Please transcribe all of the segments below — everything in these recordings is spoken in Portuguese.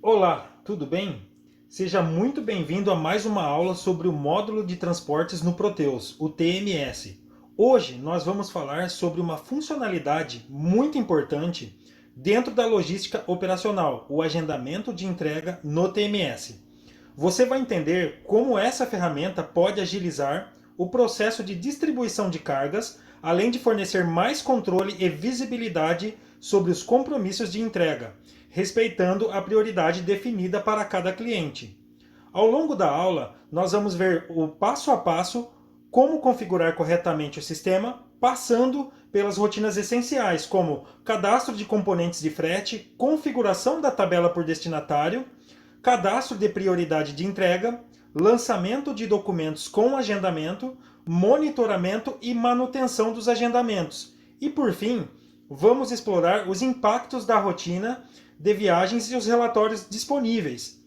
Olá, tudo bem? Seja muito bem-vindo a mais uma aula sobre o módulo de transportes no Proteus, o TMS. Hoje nós vamos falar sobre uma funcionalidade muito importante dentro da logística operacional, o agendamento de entrega no TMS. Você vai entender como essa ferramenta pode agilizar o processo de distribuição de cargas, além de fornecer mais controle e visibilidade sobre os compromissos de entrega, respeitando a prioridade definida para cada cliente. Ao longo da aula, nós vamos ver o passo a passo como configurar corretamente o sistema, passando pelas rotinas essenciais, como cadastro de componentes de frete, configuração da tabela por destinatário, cadastro de prioridade de entrega, lançamento de documentos com agendamento, monitoramento e manutenção dos agendamentos. E por fim, vamos explorar os impactos da rotina de viagens e os relatórios disponíveis.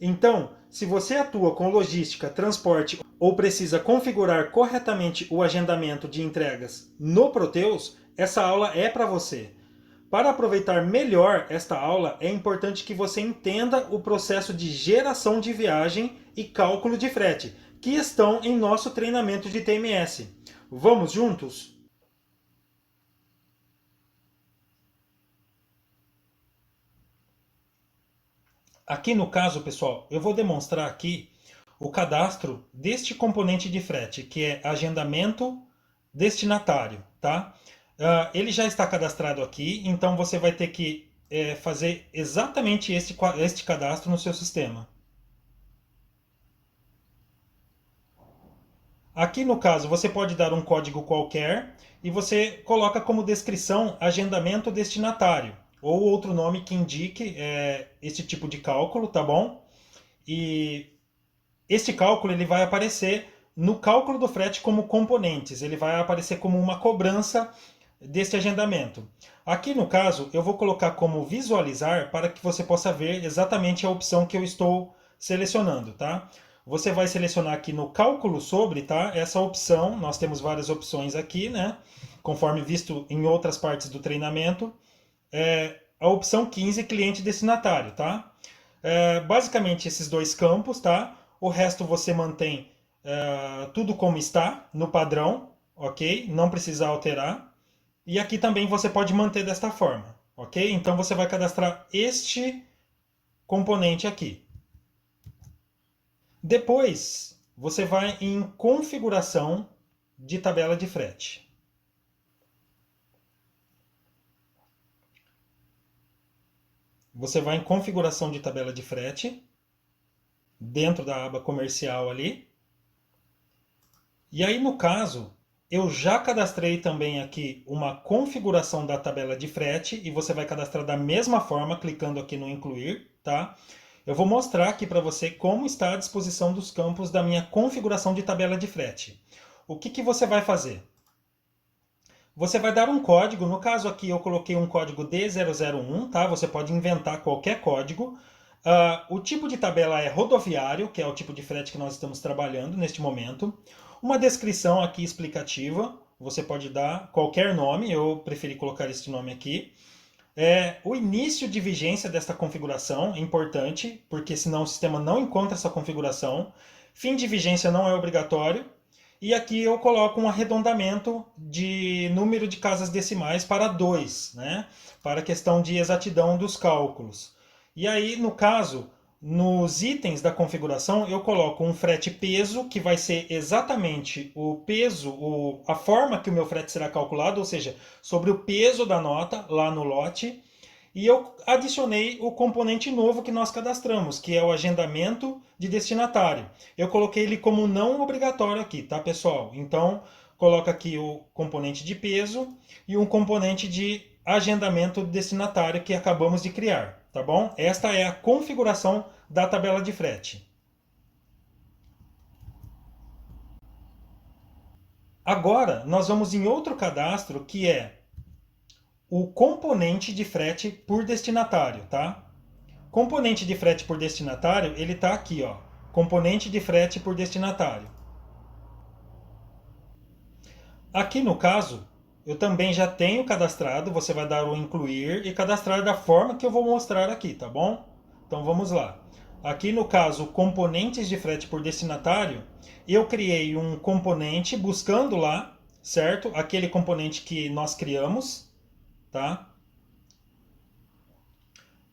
Então, se você atua com logística, transporte ou precisa configurar corretamente o agendamento de entregas no Proteus, essa aula é para você. Para aproveitar melhor esta aula, é importante que você entenda o processo de geração de viagem e cálculo de frete, que estão em nosso treinamento de TMS. Vamos juntos? Aqui no caso, pessoal, eu vou demonstrar aqui o cadastro deste componente de frete, que é agendamento destinatário, tá? Ele já está cadastrado aqui, então você vai ter que fazer exatamente este cadastro no seu sistema. Aqui no caso, você pode dar um código qualquer e você coloca como descrição agendamento destinatário, ou outro nome que indique este tipo de cálculo, tá bom? E este cálculo ele vai aparecer no cálculo do frete como componentes, ele vai aparecer como uma cobrança deste agendamento. Aqui no caso, eu vou colocar como visualizar para que você possa ver exatamente a opção que eu estou selecionando, tá? Você vai selecionar aqui no cálculo sobre, tá? Essa opção, nós temos várias opções aqui, né? Conforme visto em outras partes do treinamento. A opção 15, cliente destinatário, tá? Basicamente esses dois campos, tá? O resto você mantém tudo como está, no padrão, ok? Não precisa alterar. E aqui também você pode manter desta forma, ok? Então você vai cadastrar este componente aqui. Depois, você vai em configuração de tabela de frete. Você vai em configuração de tabela de frete, dentro da aba comercial ali. E aí, no caso, eu já cadastrei também aqui uma configuração da tabela de frete e você vai cadastrar da mesma forma, clicando aqui no incluir, tá? Eu vou mostrar aqui para você como está a disposição dos campos da minha configuração de tabela de frete. O que você vai fazer? Você vai dar um código, no caso aqui eu coloquei um código D001, tá? Você pode inventar qualquer código. O tipo de tabela é rodoviário, que é o tipo de frete que nós estamos trabalhando neste momento. Uma descrição aqui explicativa, você pode dar qualquer nome, eu preferi colocar este nome aqui. O início de vigência desta configuração é importante, porque senão o sistema não encontra essa configuração. Fim de vigência não é obrigatório. E aqui eu coloco um arredondamento de número de casas decimais para 2, né? Para a questão de exatidão dos cálculos. E aí, no caso, nos itens da configuração, eu coloco um frete peso, que vai ser exatamente o peso, a forma que o meu frete será calculado, ou seja, sobre o peso da nota lá no lote. E eu adicionei o componente novo que nós cadastramos, que é o agendamento de destinatário. Eu coloquei ele como não obrigatório aqui, tá, pessoal? Então, coloca aqui o componente de peso e um componente de agendamento de destinatário que acabamos de criar, tá bom? Esta é a configuração da tabela de frete. Agora, nós vamos em outro cadastro que é o componente de frete por destinatário, tá? Componente de frete por destinatário, ele está aqui, ó. Componente de frete por destinatário. Aqui no caso, eu também já tenho cadastrado, você vai dar o incluir e cadastrar da forma que eu vou mostrar aqui, tá bom? Então vamos lá. Aqui no caso, componentes de frete por destinatário, eu criei um componente buscando lá, certo? Aquele componente que nós criamos, tá?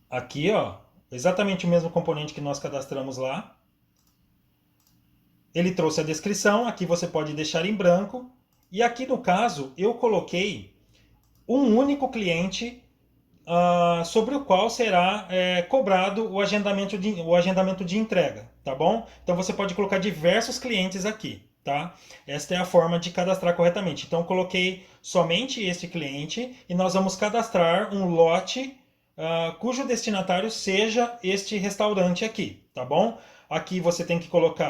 Aqui, ó, exatamente o mesmo componente que nós cadastramos lá. Ele trouxe a descrição, aqui você pode deixar em branco. E aqui no caso, eu coloquei um único cliente sobre o qual será cobrado o agendamento de entrega, tá bom? Então você pode colocar diversos clientes aqui, tá? Esta é a forma de cadastrar corretamente. Então eu coloquei somente este cliente e nós vamos cadastrar um lote cujo destinatário seja este restaurante aqui, tá bom? Aqui você tem que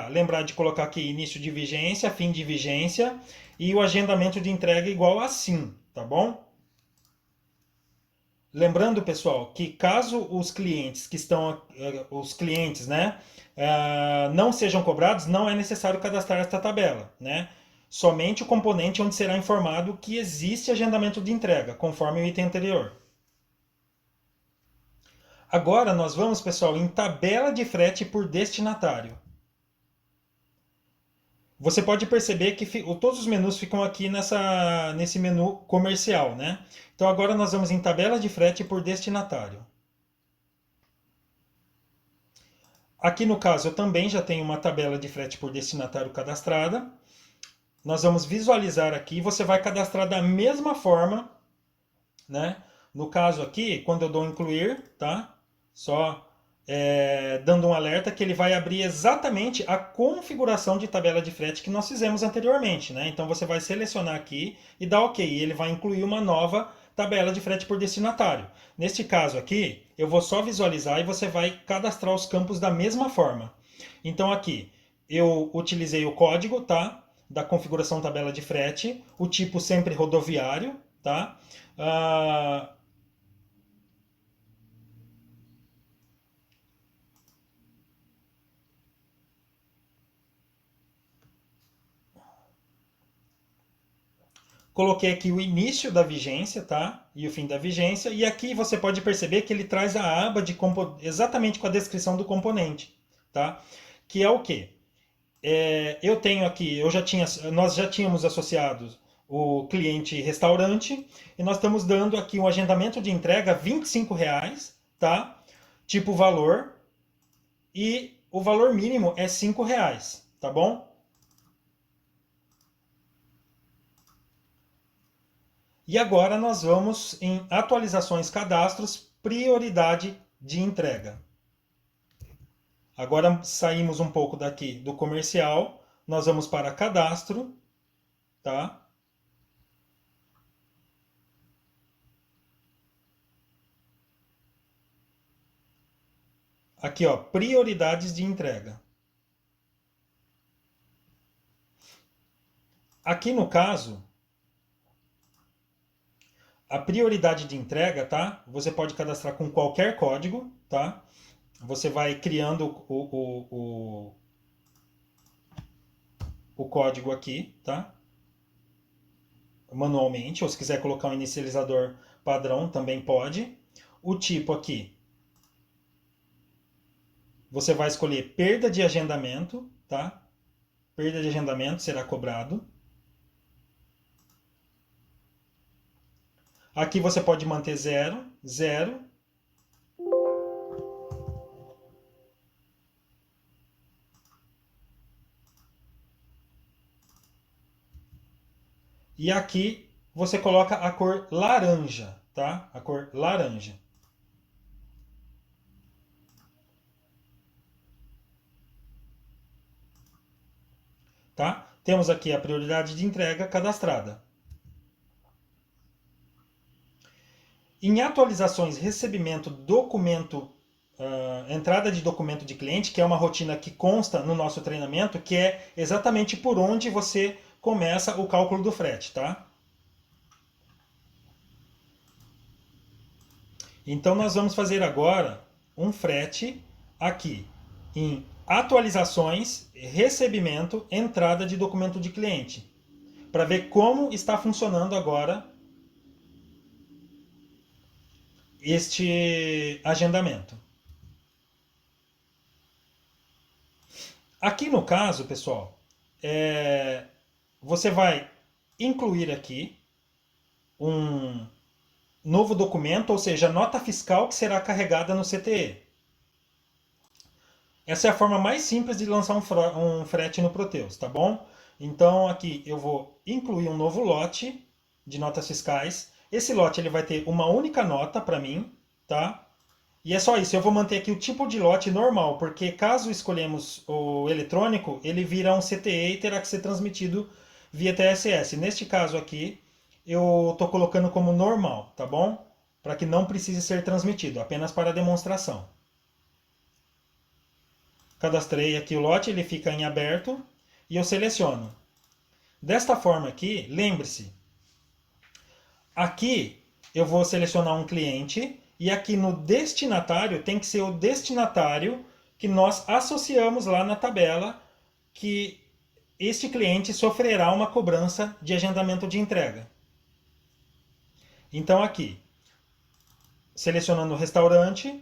lembrar de colocar aqui início de vigência, fim de vigência e o agendamento de entrega igual a sim, tá bom? Lembrando, pessoal, que caso os clientes os clientes, né, não sejam cobrados, não é necessário cadastrar esta tabela, né? Somente o componente onde será informado que existe agendamento de entrega, conforme o item anterior. Agora nós vamos, pessoal, em tabela de frete por destinatário. Você pode perceber que todos os menus ficam aqui nesse menu comercial, né? Então agora nós vamos em tabela de frete por destinatário. Aqui no caso eu também já tenho uma tabela de frete por destinatário cadastrada. Nós vamos visualizar aqui, você vai cadastrar da mesma forma, né? No caso aqui, quando eu dou incluir, tá? Só dando um alerta que ele vai abrir exatamente a configuração de tabela de frete que nós fizemos anteriormente, né? Então você vai selecionar aqui e dar OK. E ele vai incluir uma nova tabela de frete por destinatário. Neste caso aqui, eu vou só visualizar e você vai cadastrar os campos da mesma forma. Então aqui, eu utilizei o código, tá? Da configuração tabela de frete, o tipo sempre rodoviário, tá? Coloquei aqui o início da vigência, tá? E o fim da vigência. E aqui você pode perceber que ele traz a aba exatamente com a descrição do componente, tá? Que é o quê? Eu tenho aqui, nós já tínhamos associados o cliente restaurante e nós estamos dando aqui um agendamento de entrega R$ 25, tá? Tipo valor e o valor mínimo é R$ 5, tá bom? E agora nós vamos em atualizações cadastros, prioridade de entrega. Agora saímos um pouco daqui do comercial, nós vamos para cadastro, tá? Aqui, ó, prioridades de entrega. Aqui no caso, a prioridade de entrega, tá? Você pode cadastrar com qualquer código, tá? Você vai criando o código aqui, tá? Manualmente, ou se quiser colocar um inicializador padrão, também pode. O tipo aqui, você vai escolher perda de agendamento, tá? Perda de agendamento será cobrado. Aqui você pode manter 0, 0. E aqui você coloca a cor laranja, tá? A cor laranja. Tá? Temos aqui a prioridade de entrega cadastrada. Em atualizações, recebimento, documento, entrada de documento de cliente, que é uma rotina que consta no nosso treinamento, que é exatamente por onde você começa o cálculo do frete, tá? Então nós vamos fazer agora um frete aqui em atualizações, recebimento, entrada de documento de cliente, para ver como está funcionando agora este agendamento. Aqui no caso, pessoal, você vai incluir aqui um novo documento, ou seja, nota fiscal que será carregada no CTE. Essa é a forma mais simples de lançar um frete no Proteus, tá bom? Então aqui eu vou incluir um novo lote de notas fiscais. Esse lote ele vai ter uma única nota para mim, tá? E é só isso. Eu vou manter aqui o tipo de lote normal, porque caso escolhemos o eletrônico, ele vira um CTE e terá que ser transmitido via TSS. Neste caso aqui, eu estou colocando como normal, tá bom? Para que não precise ser transmitido, apenas para demonstração. Cadastrei aqui o lote, ele fica em aberto e eu seleciono. Desta forma aqui, lembre-se, aqui eu vou selecionar um cliente e aqui no destinatário tem que ser o destinatário que nós associamos lá na tabela que este cliente sofrerá uma cobrança de agendamento de entrega. Então aqui, selecionando o restaurante,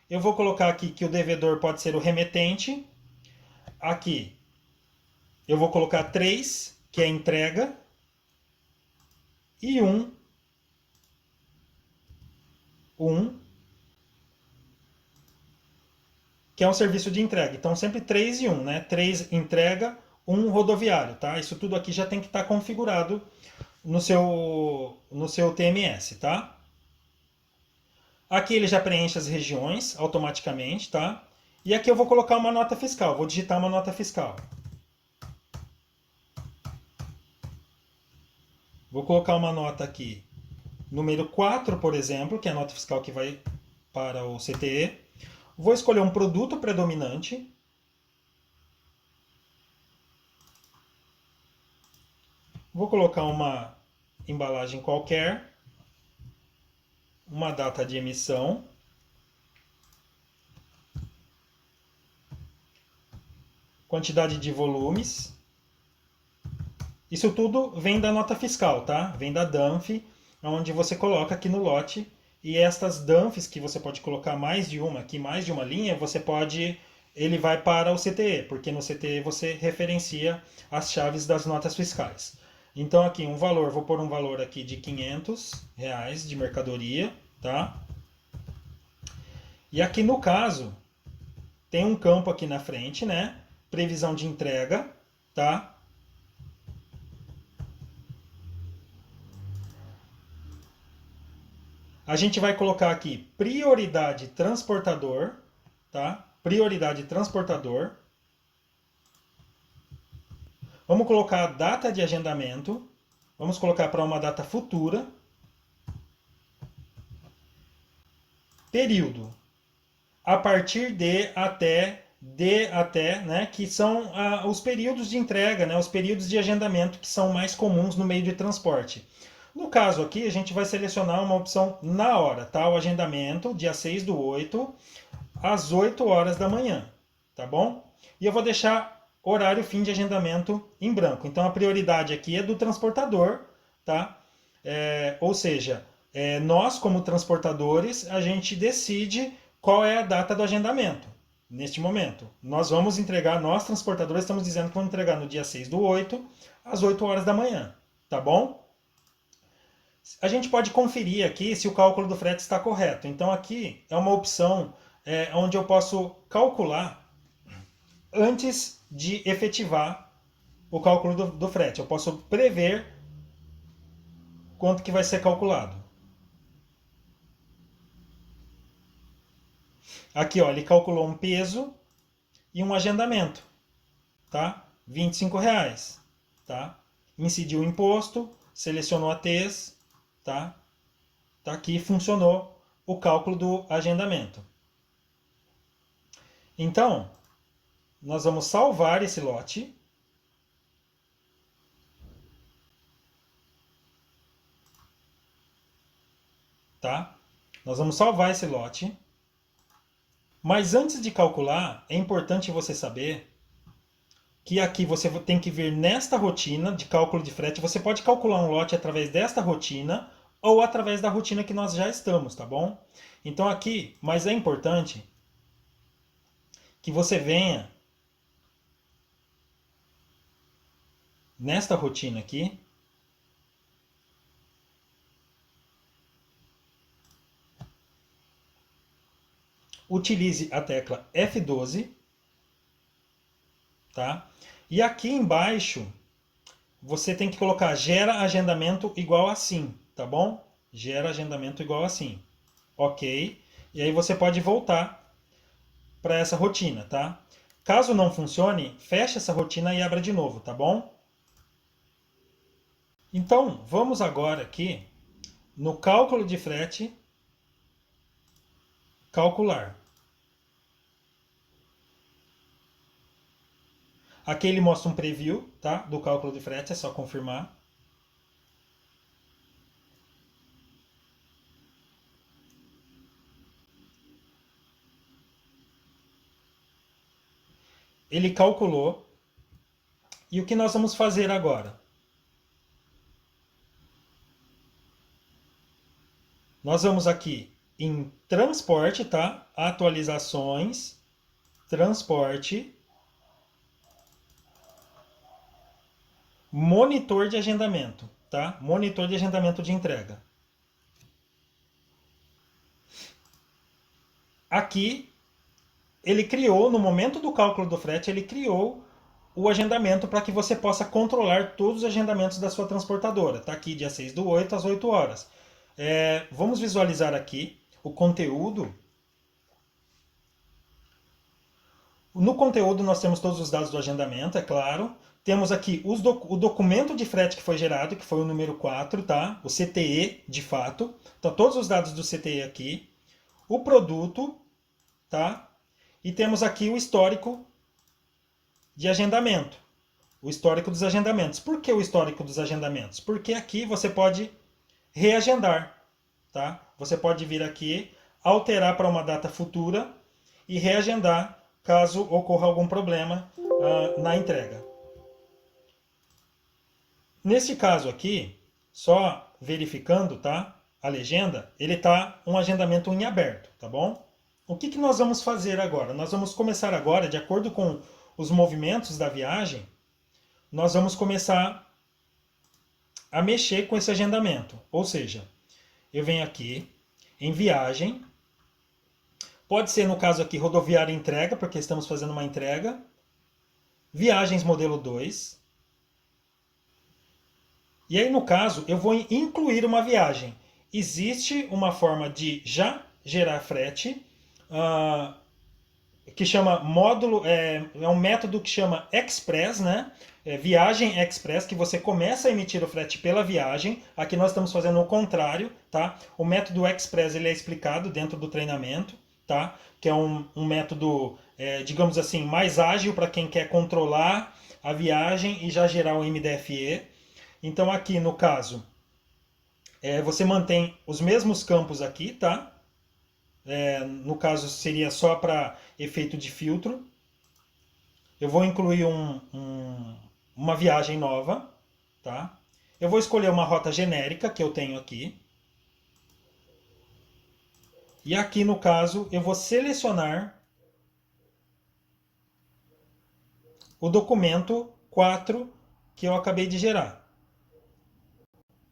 eu vou colocar aqui que o devedor pode ser o remetente. Aqui eu vou colocar 3, que é a entrega, e 1, que é um serviço de entrega. Então sempre 3 e 1, né? 3 entrega, 1 rodoviário, tá? Isso tudo aqui já tem que estar configurado no seu TMS, tá? Aqui ele já preenche as regiões automaticamente, tá? E aqui eu vou colocar uma nota fiscal, vou digitar uma nota fiscal. Vou colocar uma nota aqui, número 4, por exemplo, que é a nota fiscal que vai para o CTE. Vou escolher um produto predominante. Vou colocar uma embalagem qualquer, uma data de emissão, quantidade de volumes. Isso tudo vem da nota fiscal, tá? Vem da DANF, onde você coloca aqui no lote. E estas DANFs, que você pode colocar mais de uma, aqui mais de uma linha, ele vai para o CTE, porque no CTE você referencia as chaves das notas fiscais. Então aqui um valor, vou pôr um valor aqui de R$ 500 de mercadoria, tá? E aqui no caso, tem um campo aqui na frente, né? Previsão de entrega, tá? A gente vai colocar aqui prioridade transportador, tá? Prioridade transportador. Vamos colocar a data de agendamento. Vamos colocar para uma data futura. Período. A partir de até, né? Que são os períodos de entrega, né? Os períodos de agendamento que são mais comuns no meio de transporte. No caso aqui, a gente vai selecionar uma opção na hora, tá? O agendamento, dia 6/8, às 8 horas da manhã, tá bom? E eu vou deixar horário fim de agendamento em branco. Então a prioridade aqui é do transportador, tá? Ou seja, nós como transportadores, a gente decide qual é a data do agendamento. Neste momento, nós vamos entregar, nós transportadores estamos dizendo que vamos entregar no dia 6/8, às 8 horas da manhã, tá bom? A gente pode conferir aqui se o cálculo do frete está correto. Então aqui é uma opção onde eu posso calcular antes de efetivar o cálculo do frete. Eu posso prever quanto que vai ser calculado. Aqui, ó, ele calculou um peso e um agendamento, tá? R$ 25, tá? Incidiu o imposto, selecionou a TES, tá? Tá aqui, funcionou o cálculo do agendamento. Então, nós vamos salvar esse lote. Tá? Nós vamos salvar esse lote. Mas antes de calcular, é importante você saber que aqui você tem que vir nesta rotina de cálculo de frete. Você pode calcular um lote através desta rotina ou através da rotina que nós já estamos, tá bom? Então aqui, mas é importante que você venha nesta rotina aqui, utilize a tecla F12, tá? E aqui embaixo você tem que colocar gera agendamento igual assim, tá bom? Gera agendamento igual assim. Ok. E aí você pode voltar para essa rotina, tá? Caso não funcione, fecha essa rotina e abra de novo, tá bom? Então, vamos agora aqui no cálculo de frete, calcular. Aqui ele mostra um preview, tá? Do cálculo de frete, é só confirmar. Ele calculou. E o que nós vamos fazer agora? Nós vamos aqui em transporte, tá? Atualizações, transporte, monitor de agendamento, tá? Monitor de agendamento de entrega. Aqui ele criou, no momento do cálculo do frete, ele criou o agendamento para que você possa controlar todos os agendamentos da sua transportadora. Está aqui dia 6/8 às 8 horas. Vamos visualizar aqui o conteúdo. No conteúdo nós temos todos os dados do agendamento, é claro. Temos aqui o documento de frete que foi gerado, que foi o número 4, tá? O CTE, de fato. Então, todos os dados do CTE aqui. O produto, tá? E temos aqui o histórico de agendamento. O histórico dos agendamentos. Por que o histórico dos agendamentos? Porque aqui você pode reagendar, tá? Você pode vir aqui, alterar para uma data futura e reagendar caso ocorra algum problema na entrega. Nesse caso aqui, só verificando, tá? A legenda, ele tá um agendamento em aberto, tá bom? O que nós vamos fazer agora? Nós vamos começar agora, de acordo com os movimentos da viagem, nós vamos começar a mexer com esse agendamento. Ou seja, eu venho aqui em viagem, pode ser no caso aqui rodoviária entrega, porque estamos fazendo uma entrega, viagens modelo 2, e aí no caso eu vou incluir uma viagem. Existe uma forma de já gerar frete, que chama módulo, um método que chama Express, né? Viagem Express, que você começa a emitir o frete pela viagem. Aqui nós estamos fazendo o contrário, tá? O método Express ele é explicado dentro do treinamento, tá? Que é um método, digamos assim, mais ágil para quem quer controlar a viagem e já gerar o MDFE. Então aqui no caso, você mantém os mesmos campos aqui, tá? No caso seria só para efeito de filtro. Eu vou incluir uma viagem nova, tá? Eu vou escolher uma rota genérica que eu tenho aqui. E aqui no caso eu vou selecionar o documento 4 que eu acabei de gerar.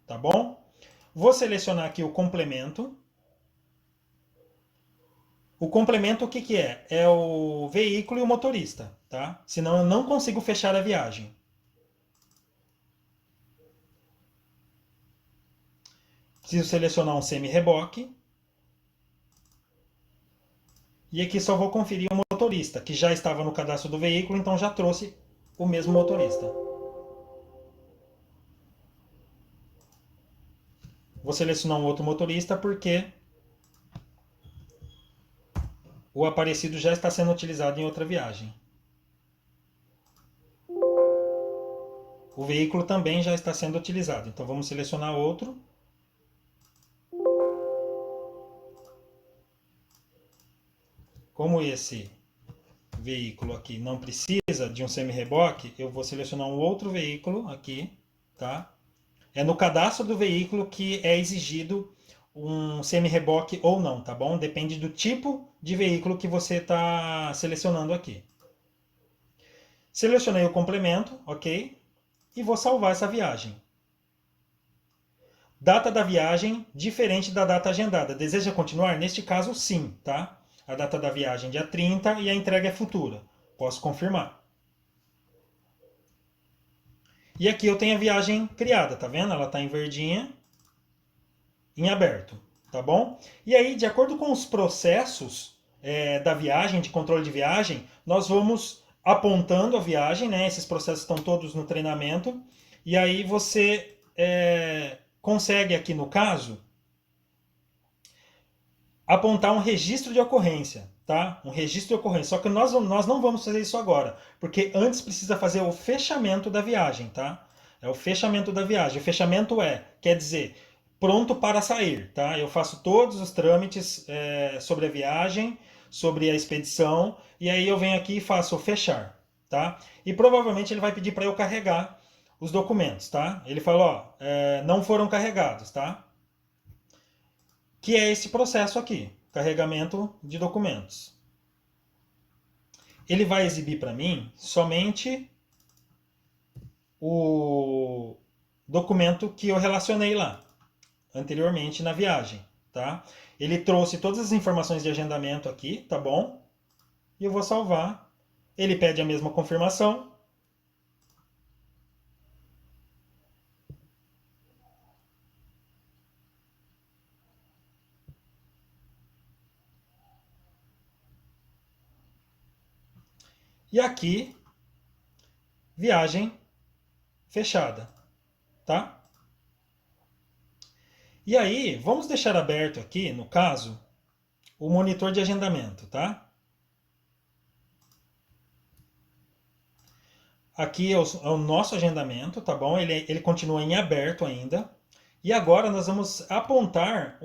Tá bom? Vou selecionar aqui o complemento. O complemento o que é? É o veículo e o motorista, tá? Senão eu não consigo fechar a viagem. Preciso selecionar um semi-reboque. E aqui só vou conferir o motorista, que já estava no cadastro do veículo, então já trouxe o mesmo motorista. Vou selecionar um outro motorista porque o Aparecido já está sendo utilizado em outra viagem. O veículo também já está sendo utilizado, então vamos selecionar outro. Como esse veículo aqui não precisa de um semi-reboque, eu vou selecionar um outro veículo aqui, tá? É no cadastro do veículo que é exigido um semi-reboque ou não, tá bom? Depende do tipo de veículo que você está selecionando aqui. Selecionei o complemento, ok? e vou salvar essa viagem. Data da viagem diferente da data agendada. Deseja continuar? Neste caso, sim, tá? A data da viagem é dia 30 e a entrega é futura. Posso confirmar. E aqui eu tenho a viagem criada, tá vendo? Ela está em verdinha, em aberto, tá bom? E aí, de acordo com os processos da viagem, de controle de viagem, nós vamos apontando a viagem, né? Esses processos estão todos no treinamento. E aí você consegue aqui no caso apontar um registro de ocorrência, tá? Um registro de ocorrência. Só que nós não vamos fazer isso agora, porque antes precisa fazer o fechamento da viagem, tá? É o fechamento da viagem. O fechamento quer dizer, pronto para sair, tá? Eu faço todos os trâmites sobre a viagem, sobre a expedição, e aí eu venho aqui e faço o fechar, tá? E provavelmente ele vai pedir para eu carregar os documentos, tá? Ele fala, ó, não foram carregados, tá? Que é esse processo aqui, carregamento de documentos. Ele vai exibir para mim somente o documento que eu relacionei lá anteriormente na viagem, tá? Ele trouxe todas as informações de agendamento aqui, tá bom? E eu vou salvar. Ele pede a mesma confirmação. E aqui, viagem fechada, tá? E aí, vamos deixar aberto aqui, no caso, o monitor de agendamento, tá? Aqui é o nosso agendamento, tá bom? Ele continua em aberto ainda. E agora nós vamos apontar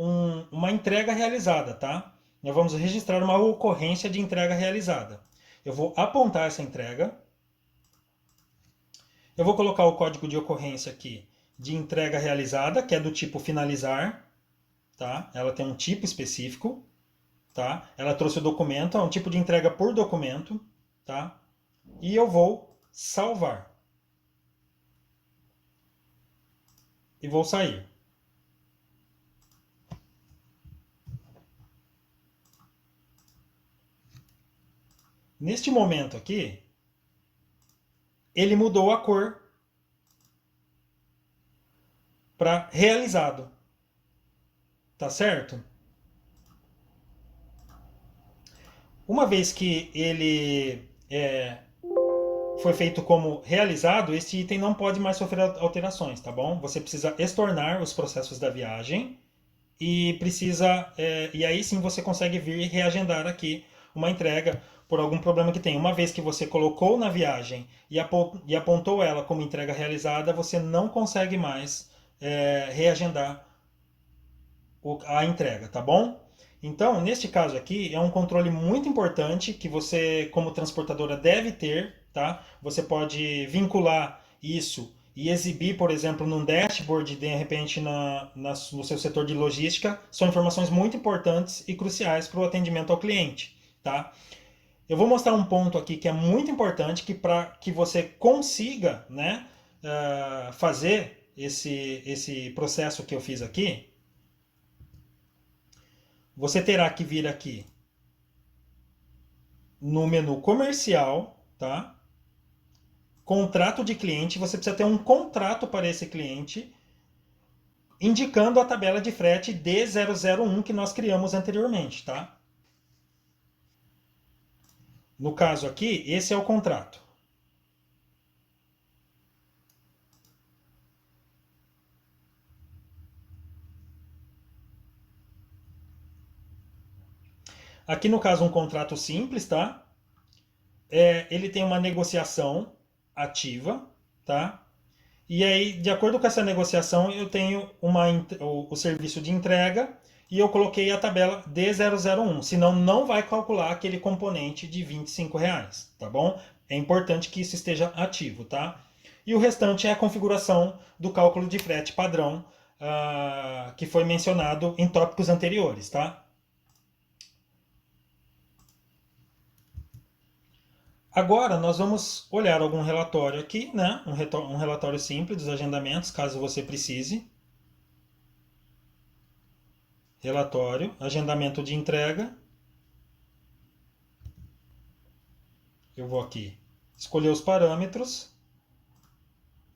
uma entrega realizada, tá? Nós vamos registrar uma ocorrência de entrega realizada. Eu vou apontar essa entrega. Eu vou colocar o código de ocorrência aqui de entrega realizada, que é do tipo finalizar, tá? Ela tem um tipo específico, tá? Ela trouxe o documento, é um tipo de entrega por documento, tá? E eu vou salvar. E vou sair. Neste momento aqui, ele mudou a cor para realizado. Tá certo? Uma vez que ele foi feito como realizado, este item não pode mais sofrer alterações, tá bom? Você precisa estornar os processos da viagem e precisa. E aí sim você consegue vir e reagendar aqui uma entrega por algum problema que tem. Uma vez que você colocou na viagem e apontou ela como entrega realizada, você não consegue mais reagendar a entrega, tá bom? Então, neste caso aqui, é um controle muito importante que você, como transportadora, deve ter, tá? Você pode vincular isso e exibir, por exemplo, num dashboard, de repente, no seu setor de logística. São informações muito importantes e cruciais para o atendimento ao cliente, tá? Eu vou mostrar um ponto aqui que é muito importante, que para que você consiga, né, fazer esse processo que eu fiz aqui, você terá que vir aqui no menu comercial, tá? Contrato de cliente, você precisa ter um contrato para esse cliente, indicando a tabela de frete D001 que nós criamos anteriormente, tá? No caso aqui, esse é o contrato. Aqui no caso um contrato simples, tá? Ele tem uma negociação ativa, tá? E aí, de acordo com essa negociação, eu tenho o serviço de entrega e eu coloquei a tabela D001, senão não vai calcular aquele componente de R$ 25, tá bom? É importante que isso esteja ativo, tá? E o restante é a configuração do cálculo de frete padrão, que foi mencionado em tópicos anteriores, tá? Agora nós vamos olhar algum relatório aqui, né? Um relatório simples dos agendamentos, caso você precise. Relatório, agendamento de entrega. Eu vou aqui escolher os parâmetros.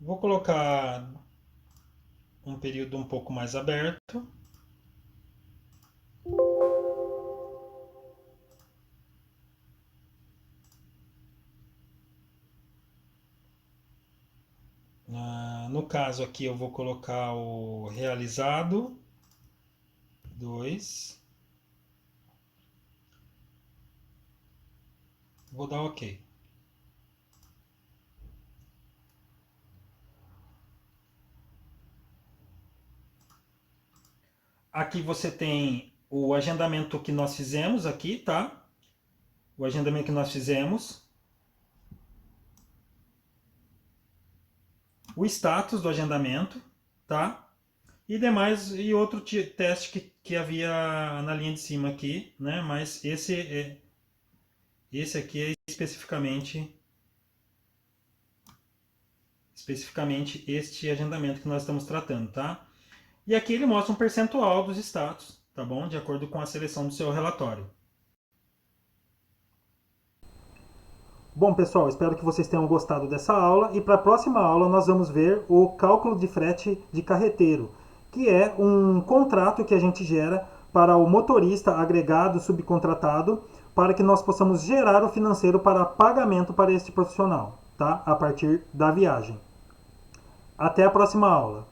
Vou colocar um período um pouco mais aberto. No caso aqui eu vou colocar o realizado 2. Vou dar OK. Aqui você tem o agendamento que nós fizemos aqui, tá? O agendamento que nós fizemos. O status do agendamento, tá? E demais, e outro teste que havia na linha de cima aqui, né? Mas esse aqui é especificamente este agendamento que nós estamos tratando, tá? E aqui ele mostra um percentual dos status, tá bom? De acordo com a seleção do seu relatório. Bom, pessoal, espero que vocês tenham gostado dessa aula e para a próxima aula nós vamos ver o cálculo de frete de carreteiro, que é um contrato que a gente gera para o motorista agregado subcontratado para que nós possamos gerar o financeiro para pagamento para este profissional, tá? A partir da viagem. Até a próxima aula.